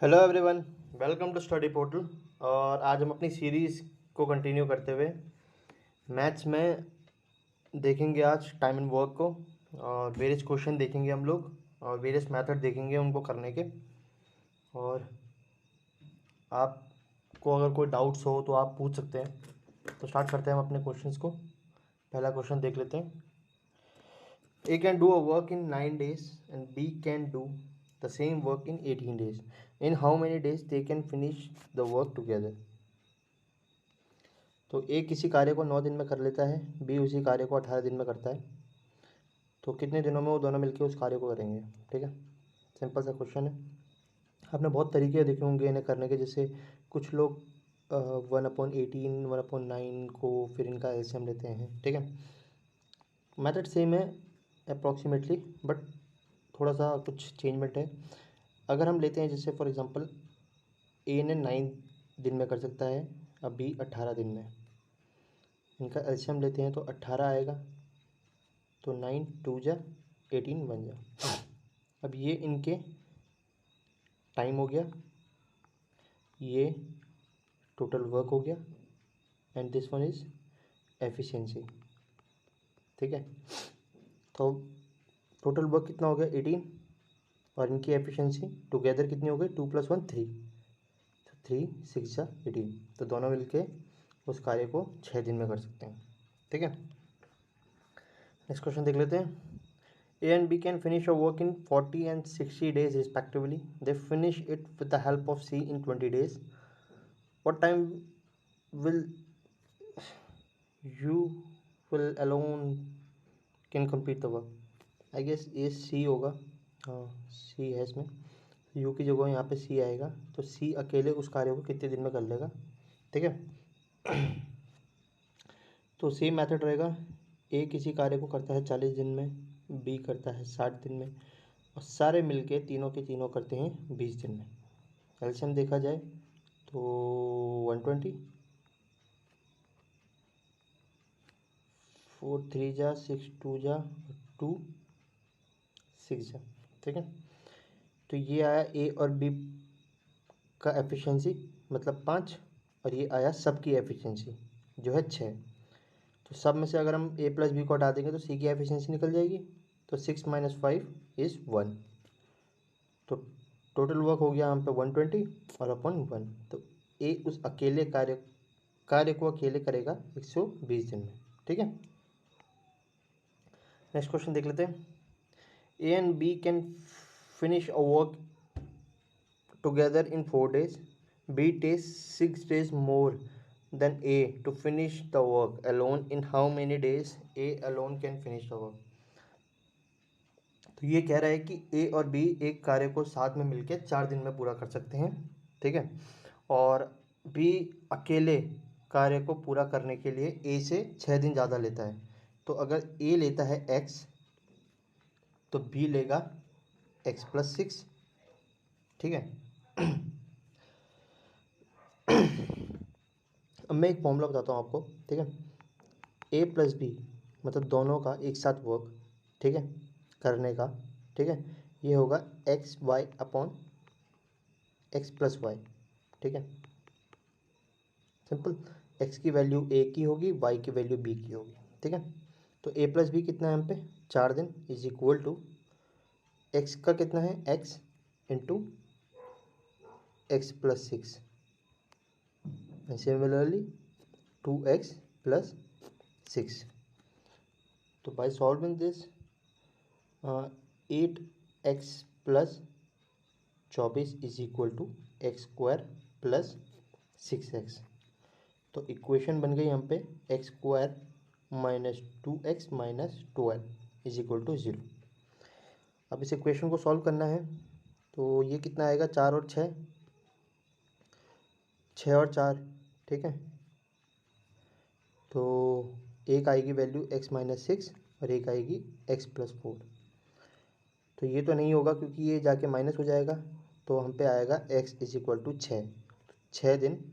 Hello everyone, welcome to study portal. और आज हम अपनी सीरीज़ को कंटिन्यू करते हुए मैथ्स में देखेंगे आज टाइम एंड वर्क को, और वेरियस क्वेश्चन देखेंगे हम लोग, और वेरियस मेथड देखेंगे उनको करने के। और आपको अगर कोई डाउट्स हो तो आप पूछ सकते हैं। तो स्टार्ट करते हैं हम अपने क्वेश्चंस को। पहला क्वेश्चन देख लेते हैं। A can do a work in 9 days and B can do the same work in 18 days. In how many days they can finish the work together? तो ए किसी कार्य को 9 दिन में कर लेता है, बी उसी कार्य को 18 दिन में करता है। तो कितने दिनों में वो दोनों मिलकर उस कार्य को करेंगे? ठीक है, सिंपल सा क्वेश्चन है। आपने बहुत तरीके देखे होंगे इन्हें करने के। जैसे कुछ लोग 1/18, 1/9 को फिर इनका एलसीएम लेते हैं। ठीक है, मेथड सेम है अप्रॉक्सीमेटली, बट थोड़ा सा कुछ चेंजमेंट है। अगर हम लेते हैं जैसे फॉर एग्जांपल ए ने 9 दिन में कर सकता है, अब बी 18 दिन में। इनका एलसीएम लेते हैं तो 18 आएगा, तो 9 2 जा 18 बन जा। अब ये इनके टाइम हो गया, ये टोटल वर्क हो गया, and this one is efficiency. ठीक है, तो टोटल वर्क कितना हो गया 18, और इनकी एफिशिएंसी टुगेदर कितनी हो गई 2 + 1 3, तो 3 6 जा 18। तो दोनों मिलके उस कार्य को 6 दिन में कर सकते हैं। ठीक है, नेक्स्ट क्वेश्चन देख लेते हैं। A and B can finish a work in 40 and 60 days respectively. They finish it with the help of C in 20 days. What time will you will alone can complete the work? I guess ये C होगा। हाँ, C है इसमें। U की जगह यहाँ पे C आएगा, तो C अकेले उस कार्य को कितने दिन में कर लेगा? ठीक है, तो सेम मेथड रहेगा। ए किसी कार्य को करता है 40 दिन में, बी करता है 60 दिन में, और सारे मिलके तीनों के तीनों करते हैं 20 दिन में। एलसीएम देखा जाए तो 120, 4 3 जा 6 2 जा 2 6 जा। ठीक है, तो ये आया ए और बी का एफिशिएंसी, मतलब 5, और ये आया सब की एफिशिएंसी जो है 6। तो सब में से अगर हम ए प्लस बी को हटा देंगे तो सी की एफिशिएंसी निकल जाएगी। तो 6 - 5 इज़ 1। तो टोटल वर्क हो गया यहाँ पे 120 और अपन 1। तो ए उस अकेले कार्य को अकेले करेगा 120 दिन में। ठीक है, नेक्स्ट क्वेश्चन देख लेते हैं। A and B can finish a work together in 4 days. B takes 6 days more than A to finish the work alone. In how many days A alone can finish the work? तो ये कह रहा है कि ए और B एक कार्य को साथ में मिलकर 4 दिन में पूरा कर सकते हैं। ठीक है, और बी अकेले कार्य को पूरा करने के लिए ए से 6 दिन ज़्यादा लेता है। तो अगर ए लेता है x, तो बी लेगा x + 6। ठीक है, अब मैं एक फॉर्मूला बताता हूँ आपको। ठीक है, ए प्लस बी मतलब दोनों का एक साथ वर्क, ठीक है, करने का। ठीक है, ये होगा XY/X+Y। ठीक है, सिंपल। x की वैल्यू a की होगी, y की वैल्यू b की होगी। ठीक है, तो a प्लस बी कितना है यहाँ पे 4 दिन इज इक्वल टू x का कितना है x into x + 6, and similarly 2x + 6. तो by solving this 8x + 24 is equal to x² + 6x। तो इक्वेशन बन गई यहाँ पे x² - 2x - 12 is equal to 0। अब इस इक्वेशन को सॉल्व करना है, तो ये कितना आएगा 4 और 6, 6 और 4। ठीक है, तो एक आएगी वैल्यू x - 6 और एक आएगी x + 4। तो ये तो नहीं होगा क्योंकि ये जाके माइनस हो जाएगा। तो हम पे आएगा x इज इक्वल टू 6। 6 दिन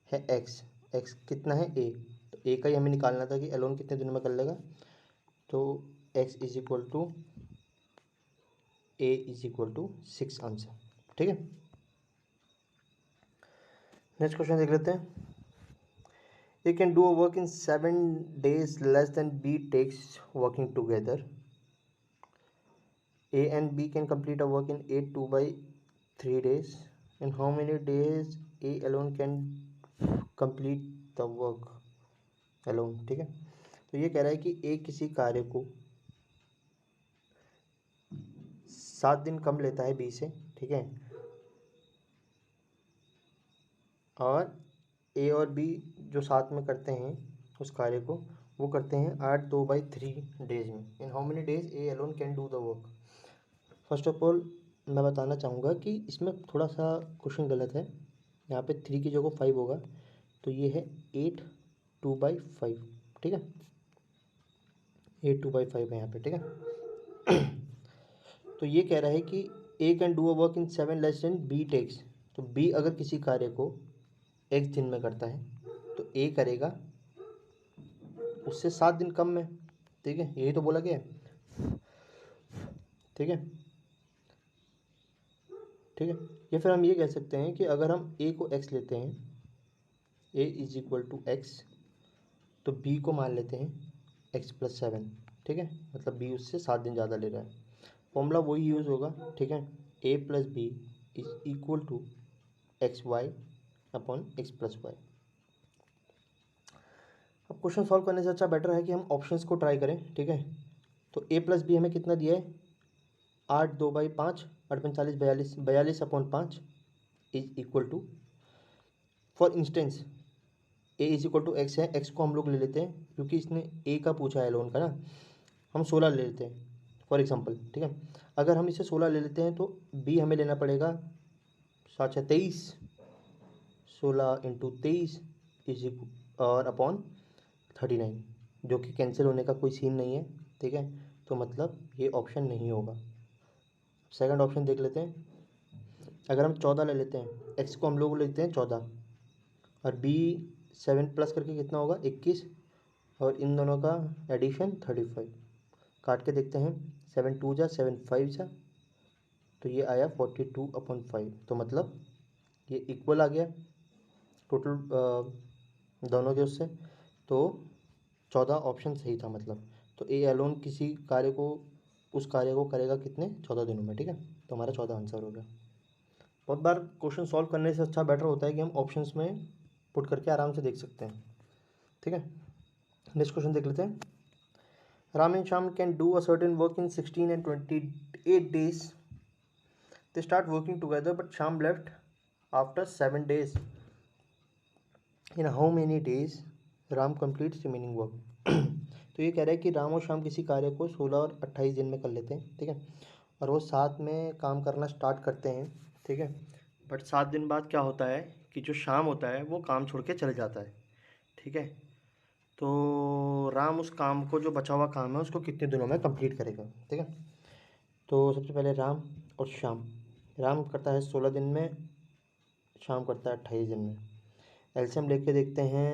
है x कितना है a, तो a का ही हमें निकालना था कि अलोन कितने दिनों में कर लेगा। तो x is equal to a is equal to 6 answer. ठीक है, नेक्स्ट क्वेश्चन देख लेते हैं। A can do a work in 7 days less than B takes working together. A and B can complete a work in 8 2/3 days. In how many days A alone can complete the work alone? ठीक है, तो ये कह रहा है कि A किसी कार्य को 7 दिन कम लेता है B से, ठीक है, और A और B जो साथ में करते हैं उस कार्य को, वो करते हैं 8 2/3 डेज में। इन how many days A alone can do the work. First of all मैं बताना चाहूँगा कि इसमें थोड़ा सा क्वेश्चन गलत है। यहाँ पे 3 की जगह 5 होगा, तो ये है 8 2/5, ठीक है, 8 2/5 है यहाँ पे, ठीक है। तो ये कह रहा है कि A can do a work in 7 less than B takes. तो बी अगर किसी कार्य को x दिन में करता है तो ए करेगा उससे 7 दिन कम में, ठीक है, यही तो बोला गया है, ठीक है, ठीक है। या फिर हम ये कह सकते हैं कि अगर हम a को x लेते हैं, a is equal to x, तो b को मान लेते हैं x + 7, ठीक है, मतलब b उससे 7 दिन ज़्यादा ले रहा है। फॉर्मूला वही यूज़ होगा, ठीक है, a + b is equal to XY upon x + y। अब क्वेश्चन सॉल्व करने से अच्छा बेटर है कि हम ऑप्शंस को ट्राई करें, ठीक है। तो a + b हमें कितना दिया है, 8 2/5, 8 45 42, 42 upon 5 is equal to, for instance A is equal to x है, एक्स को हम लोग ले लेते हैं क्योंकि इसने ए का पूछा है लोन का ना, हम 16 ले लेते हैं फॉर एग्जांपल, ठीक है। अगर हम इसे 16 ले लेते हैं तो बी हमें लेना पड़ेगा 7 6 23, 16 × 23 इज और अपॉन 39, जो कि कैंसिल होने का कोई सीन नहीं है, ठीक है, तो मतलब ये ऑप्शन नहीं होगा। सेकंड ऑप्शन देख लेते हैं। अगर हम 14 ले लेते हैं, एक्स को हम लोग लेते हैं 14 और बी 7 प्लस करके कितना होगा 21, और इन दोनों का एडिशन 35, काट के देखते हैं, 7 2 जा 7 5 जा, तो ये आया 42/5, तो मतलब ये इक्वल आ गया टोटल दोनों के उससे, तो 14 ऑप्शन सही था मतलब। तो ए अलोन किसी कार्य को, उस कार्य को करेगा कितने 14 दिनों में, ठीक है, तो हमारा 14 आंसर हो गया। बहुत बार क्वेश्चन सॉल्व करने से अच्छा बेटर होता है कि हम ऑप्शंस में पुट करके आराम से देख सकते हैं, ठीक है। नेक्स्ट क्वेश्चन देख लेते हैं। Ram and Shyam can do a certain work in 16 and 28 days. They start working together, but Sham left after 7 days. In how many days Ram completes remaining work? तो ये कह रहा है कि राम और श्याम किसी कार्य को 16 और 28 दिन में कर लेते हैं, ठीक है, और वो साथ में काम करना स्टार्ट करते हैं, ठीक है, बट 7 दिन बाद क्या होता है कि जो शाम होता है वो काम छोड़ के चले जाता है, ठीक है। तो राम उस काम को, जो बचा हुआ काम है, उसको कितने दिनों में कंप्लीट करेगा, ठीक है। तो सबसे पहले राम और श्याम, राम करता है 16 दिन में, शाम करता है 28 दिन में। एलसीएम लेके देखते हैं,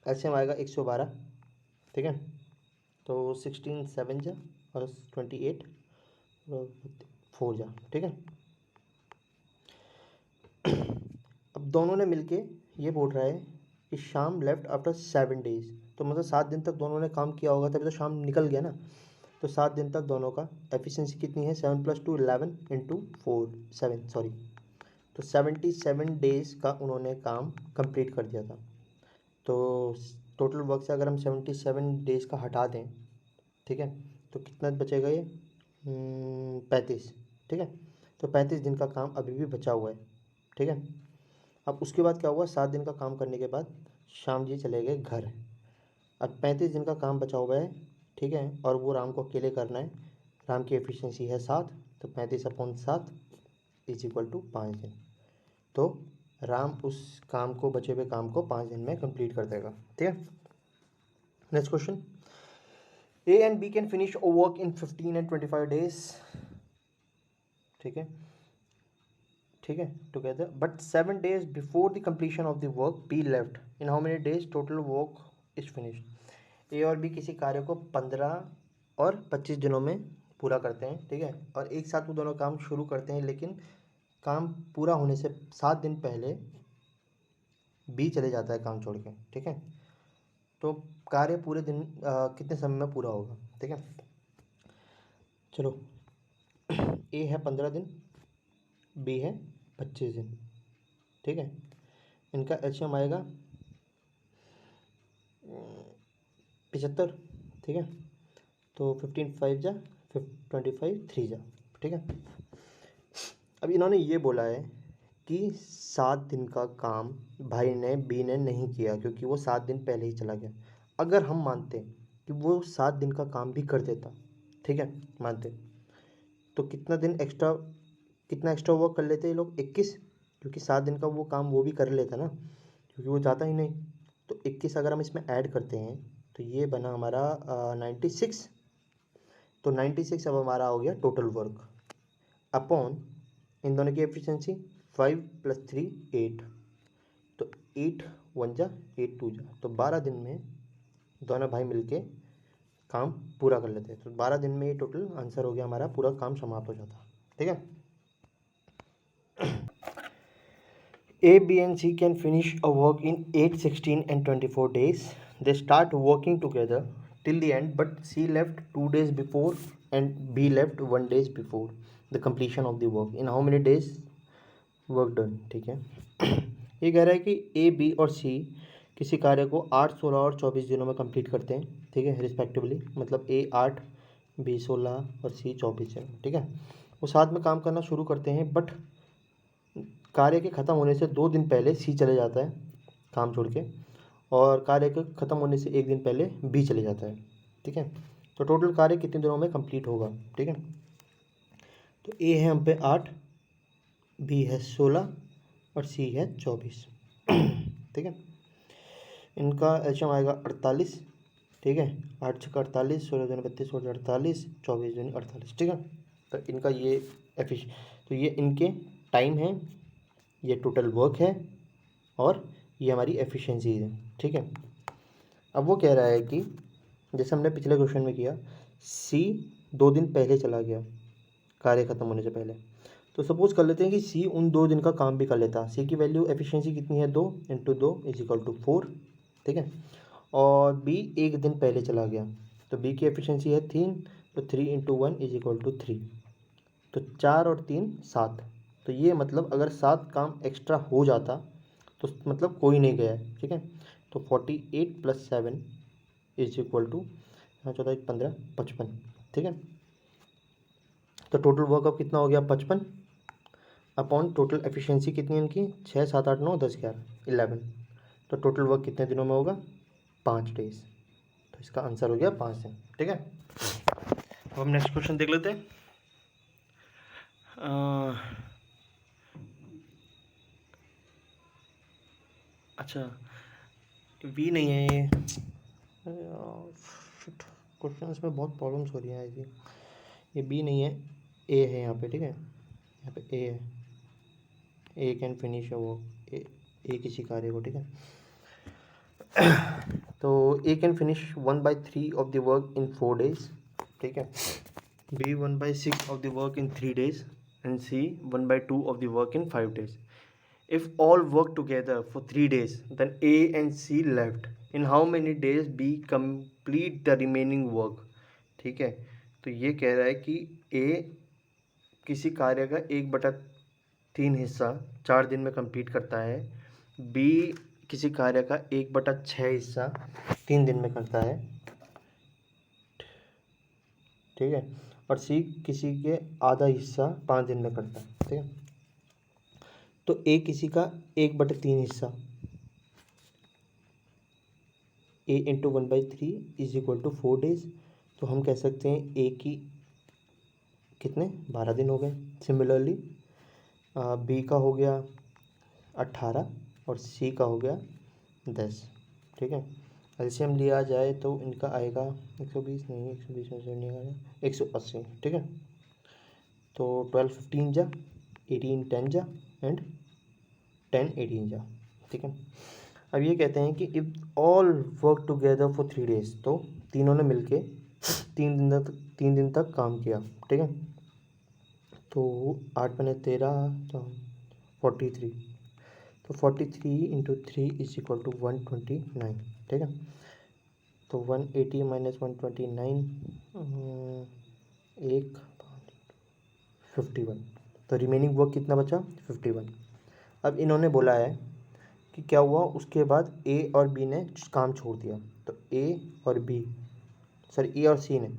एलसीएम आएगा 112, ठीक है, तो 16 7 जा और 28 और 4 जा, ठीक है। अब दोनों ने मिलके ये बोल रहा है कि शाम लेफ्ट आफ्टर 7 days, तो मतलब 7 दिन तक दोनों ने काम किया होगा, तभी तो शाम निकल गया ना। तो 7 दिन तक दोनों का एफिशिएंसी कितनी है, 7 + 2 11 × 4 7 सॉरी, तो 77 डेज का उन्होंने काम कंप्लीट कर दिया था। तो टोटल वर्क से अगर हम 77 डेज का हटा दें, ठीक है, तो कितना बचेगा ये 35, ठीक है, तो 35 दिन का काम अभी भी बचा हुआ है, ठीक है। अब उसके बाद क्या हुआ, 7 दिन का काम करने के बाद श्याम जी चले गए घर। अब 35 दिन का काम बचा हुआ है, ठीक है, और वो राम को अकेले करना है। राम की एफिशिएंसी है 7, तो 35/7 इज इक्वल टू 5 दिन। तो राम उस काम को, बचे हुए काम को 5 दिन में कंप्लीट कर देगा, ठीक है। Next question. A and B can finish a work in 15 and 25 days, ठीक है, ठीक है, together, but 7 days before the completion of the work B left. In how many days total work is finished. A और B किसी कार्य को 15 और 25 दिनों में पूरा करते हैं, ठीक है, और एक साथ वो दोनों काम शुरू करते हैं, लेकिन काम पूरा होने से 7 दिन पहले बी चले जाता है काम छोड़ के, ठीक है। तो कार्य पूरे दिन कितने समय में पूरा होगा, ठीक है। चलो, ए है 15 दिन, बी है 25 दिन, ठीक है। इनका एचएम आएगा 75, ठीक है। तो 15 5 जा 25 3 जा, ठीक है। अब इन्होंने ये बोला है कि 7 दिन का काम भाई ने बी ने नहीं किया क्योंकि वो 7 दिन पहले ही चला गया। अगर हम मानते कि वो 7 दिन का काम भी कर देता, ठीक है, मानते, तो कितना एक्स्ट्रा वर्क कर लेते ये लोग, 21, क्योंकि 7 दिन का वो काम वो भी कर लेता ना, क्योंकि वो जाता ही नहीं। तो 21 अगर हम इसमें ऐड करते हैं तो ये बना हमारा 96। तो 96 अब हमारा हो गया टोटल वर्क अपॉन इन दोनों की एफिशिएंसी 5 + 3 8। तो 8 1 जा 8 2 जा, तो 12 दिन में दोनों भाई मिलके काम पूरा कर लेते हैं। तो 12 दिन में ये टोटल आंसर हो गया हमारा, पूरा काम समाप्त हो जाता, ठीक है। A, B and C can finish a work in 8, 16 and 24 days. They start working together till the end, but C left 2 days before and B left 1 day before the completion of the work. In how many days work done, ठीक है। ये कह रहा है कि A, B और C किसी कार्य को 8, 16 और 24 दिनों में कंप्लीट करते हैं, ठीक है, रिस्पेक्टिवली। मतलब A 8, B 16 और C 24 दिन, ठीक है। वो साथ में काम करना शुरू करते हैं, बट कार्य के ख़त्म होने से 2 दिन पहले सी चले जाता है काम छोड़ के, और कार्य के ख़त्म होने से 1 दिन पहले बी चले जाता है, ठीक है। तो टोटल कार्य कितने दिनों में कंप्लीट होगा, ठीक है। तो ए है हम पे 8, बी है 16 और सी है 24, ठीक है। इनका एचएम आएगा 48, ठीक है। 8 छक्का 48, 16 दूनी 32, 16 48, 24 दूनी 48, ठीक है। तो इनका ये तो ये इनके टाइम है, ये टोटल वर्क है, और ये हमारी एफिशिएंसी है, ठीक है। अब वो कह रहा है कि जैसे हमने पिछले क्वेश्चन में किया, सी 2 दिन पहले चला गया कार्य ख़त्म होने से पहले। तो सपोज कर लेते हैं कि सी उन 2 दिन का काम भी कर लेता। सी की वैल्यू एफिशिएंसी कितनी है, 2 × 2 = 4, ठीक है। और बी 1 दिन पहले चला गया, तो बी की एफिशिएंसी है 3, तो 3 × 1 = 3। तो 4 और 3 7। तो ये मतलब अगर 7 काम एक्स्ट्रा हो जाता तो मतलब कोई नहीं गया है, ठीक है। तो 48 + 7 = 14 15 55, ठीक है। तो टोटल वर्क अब कितना हो गया, 55 अपॉन टोटल एफिशिएंसी कितनी है इनकी, 6 7 8 9 10 11 11। तो टोटल वर्क कितने दिनों में होगा, 5 डेज। तो इसका आंसर हो गया 5 दिन, ठीक है। अब हम नेक्स्ट क्वेश्चन देख लेते हैं। अच्छा, वी नहीं है ये, क्वेश्चन में बहुत प्रॉब्लम्स हो रही हैं ऐसी। ये बी नहीं है, ए है यहाँ पे, ठीक है। यहाँ पे ए है, ए कैन फिनिश है वो, ए किसी कार्य को, ठीक है। तो A can finish 1/3 of the work in 4 days, ठीक है। B 1/6 of the work in 3 days and C 1/2 of the work in 5 days. If all work together for 3 days, then A and C left. In how many days B complete the remaining work? ठीक है। तो ये कह रहा है कि A किसी कार्य का 1/3 हिस्सा 4 दिन में कंप्लीट करता है, B किसी कार्य का 1/6 हिस्सा 3 दिन में करता है, ठीक है। और C किसी के आधा हिस्सा 5 दिन में करता है, ठीक है। तो A किसी का 1/3 हिस्सा, A × 1/3 = 4 days। तो हम कह सकते हैं A की कितने 12 दिन हो गए। सिमिलरली B का हो गया 18 और C का हो गया 10, ठीक है। एलसीएम लिया जाए तो इनका आएगा 120 नहीं, 120 में से नहीं आएगा, 180, ठीक है। तो 12 15 जा 18 10 जा एंड 10 18 जा, ठीक है। अब ये कहते हैं कि if all work together for 3 days, तो तीनों ने मिलके 3 दिन तक काम किया, ठीक है। तो 8 × 13 तो 43, तो 43 इंटू 3 इज इक्वल टू 129, ठीक है। तो 180 माइनस 129 एक 51, तो रिमेनिंग वर्क कितना बचा 51। अब इन्होंने बोला है कि क्या हुआ उसके बाद ए और बी ने काम छोड़ दिया, तो ए और बी सॉरी ए और सी ने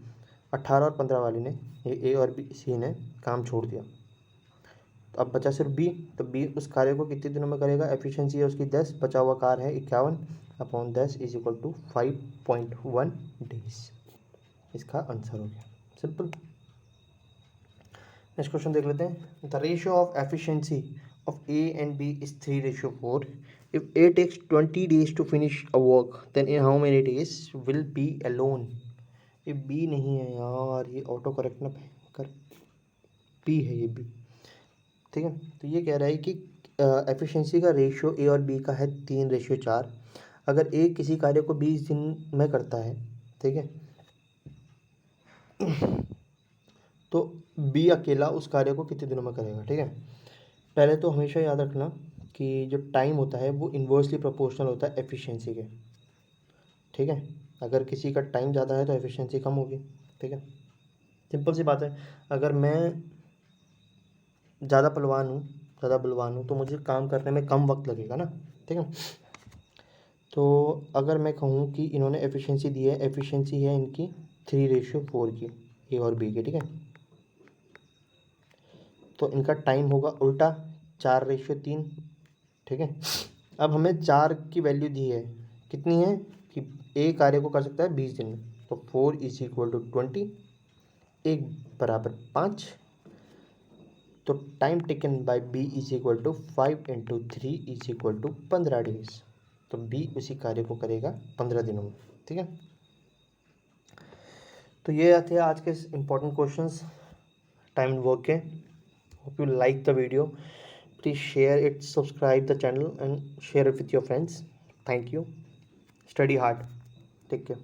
18 और 15 वाले ने ए और बी सी ने काम छोड़ दिया। तो अब बचा सिर्फ बी, तो बी उस कार्य को कितने दिनों में करेगा, एफिशिएंसी है उसकी 10, बचा हुआ कार्य है 51 upon 10 is equal to 5.1 days. इसका आंसर हो गया, सिंपल। नेक्स्ट क्वेश्चन देख लेते हैं। The ratio of efficiency of A and B is 3:4। If A takes 20 days to finish a work then in how many days will B alone. ये B नहीं है यार, ये ऑटो करेक्ट ना कर, बी है ये बी, ठीक है। तो ये कह रहा है कि एफिशिएंसी का रेशियो ए और बी का है 3:4। अगर ए किसी कार्य को 20 दिन में करता है, ठीक है, तो बी अकेला उस कार्य को कितने दिनों में करेगा, ठीक है। पहले तो हमेशा याद रखना कि जो टाइम होता है वो इन्वर्सली प्रोपोर्शनल होता है एफिशिएंसी के, ठीक है। अगर किसी का टाइम ज़्यादा है तो एफिशिएंसी कम होगी, ठीक है, सिंपल सी बात है। अगर मैं ज़्यादा बलवान हूँ तो मुझे काम करने में कम वक्त लगेगा ना, ठीक है। तो अगर मैं कहूँ कि इन्होंने एफिशिएंसी दी है, एफिशिएंसी है इनकी 3:4 की, ए और बी की, ठीक है। तो इनका टाइम होगा उल्टा 4:3, ठीक है। अब हमें 4 की वैल्यू दी है, कितनी है कि ए कार्य को कर सकता है 20 दिन में, तो 4 इज इक्वल टू 20, एक बराबर 5। तो time taken by B is equal to 5 into 3 is equal to 15 days. तो बी उसी कार्य को करेगा 15 दिनों में, ठीक है। तो ये थे आज के important questions time and work के। Hope you like the video, please share it, subscribe the channel and share it with your friends. Thank you, study hard, take care.